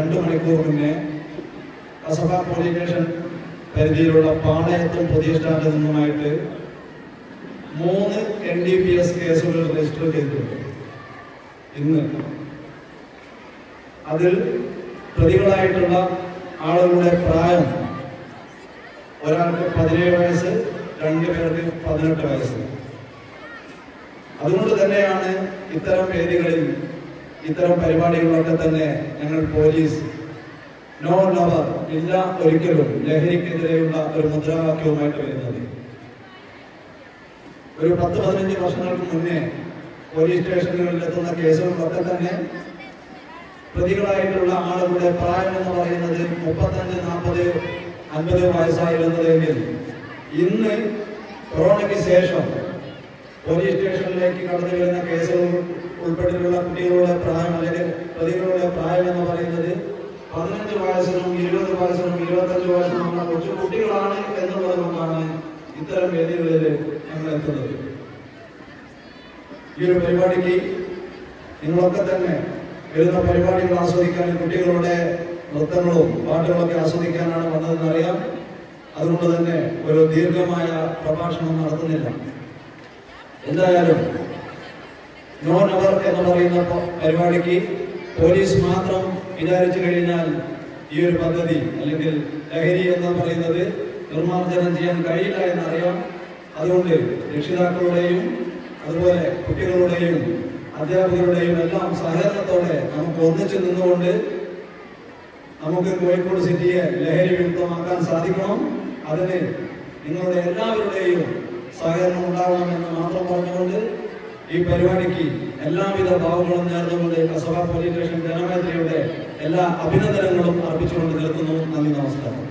2 മണിക്കൂർ മുന്നേ Kasaba police station പരിധിയിലുള്ള പാളയത്തും പുതിയ സ്റ്റാൻഡിൽ നിന്നുമായിട്ട് 3 NDPS കേസുകൾ രജിസ്റ്റർ ചെയ്തിട്ടുണ്ട്. ഇന്ന് അതിൽ പ്രതികളായിട്ടുള്ള ആളുകളുടെ പ്രായം ഒരാൾക്ക് 17 വയസ്സ്, 2 പേർക്ക് 18 വയസ്സ്. അതുകൊണ്ട് തന്നെയാണ് ഇത്തരം വേദികളിൽ ഇത്തരം പരിപാടികളൊക്കെ തന്നെ ഞങ്ങൾ പോലീസ് നോ ലവർ, ഇല്ല ഒരിക്കലും ലഹരിക്കെതിരെയുള്ള ഒരു മുദ്രാവാക്യവുമായിട്ട് വരുന്നത്. ഒരു 10-15 വർഷങ്ങൾക്ക് മുന്നേ പോലീസ് സ്റ്റേഷനുകളിൽ എത്തുന്ന കേസുകളിലൊക്കെ തന്നെ പ്രതികളായിട്ടുള്ള ആളുകളുടെ പ്രായം എന്ന് പറയുന്നത് 35, 40, 50 വയസ്സായിരുന്നതെങ്കിൽ ഇന്ന് കൊറോണയ്ക്ക് ശേഷം പോലീസ് സ്റ്റേഷനിലേക്ക് കടന്നു വരുന്ന കേസുകൾ ഉൾപ്പെട്ടിട്ടുള്ള കുട്ടികളുടെ പ്രായം അല്ലെങ്കിൽ പ്രതികളുടെ പ്രായം എന്ന് പറയുന്നത് 15 വയസ്സിനും 20 വയസ്സിനും 25 വയസ്സിനുമുള്ള കൊച്ചു കുട്ടികളാണ് എന്നുള്ളത് കൊണ്ടാണ് ഇത്തരം വേദികളിൽ ഞങ്ങൾ എത്തുന്നത്. ഈ ഒരു പരിപാടിക്ക് നിങ്ങളൊക്കെ തന്നെ വരുന്ന പരിപാടികൾ ആസ്വദിക്കാനും കുട്ടികളുടെ നൃത്തങ്ങളും പാട്ടുകളൊക്കെ ആസ്വദിക്കാനാണ് വന്നതെന്നറിയാം. അതുകൊണ്ട് തന്നെ ഒരു ദീർഘമായ പ്രഭാഷണം നടത്തുന്നില്ല. എന്തായാലും നോ നെവർ എന്ന് പറയുന്ന പരിപാടിക്ക് പോലീസ് മാത്രം വിചാരിച്ചു കഴിഞ്ഞാൽ ഈ ഒരു പദ്ധതി അല്ലെങ്കിൽ ലഹരി എന്ന് പറയുന്നത് നിർമ്മാർജ്ജനം ചെയ്യാൻ കഴിയില്ല എന്നറിയാം. അതുകൊണ്ട് രക്ഷിതാക്കളുടെയും അതുപോലെ കുട്ടികളുടെയും അധ്യാപകരുടെയും എല്ലാം സഹകരണത്തോടെ നമുക്ക് ഒന്നിച്ചു നിന്നുകൊണ്ട് നമുക്ക് കോഴിക്കോട് സിറ്റിയെ ലഹരി വിമുക്തമാക്കാൻ സാധിക്കണം. അതിന് നിങ്ങളുടെ എല്ലാവരുടെയും സഹകരണം ഉണ്ടാവണമെന്ന് മാത്രം പറഞ്ഞുകൊണ്ട് ഈ പരിപാടിക്ക് എല്ലാവിധ ഭാവങ്ങളും നേർന്നുകൊണ്ട് കസബ പോലീസ് സ്റ്റേഷൻ ജനമേത്രയുടെ എല്ലാ അഭിനന്ദനങ്ങളും അർപ്പിച്ചുകൊണ്ട് നിർത്തുന്നു. നന്ദി, നമസ്കാരം.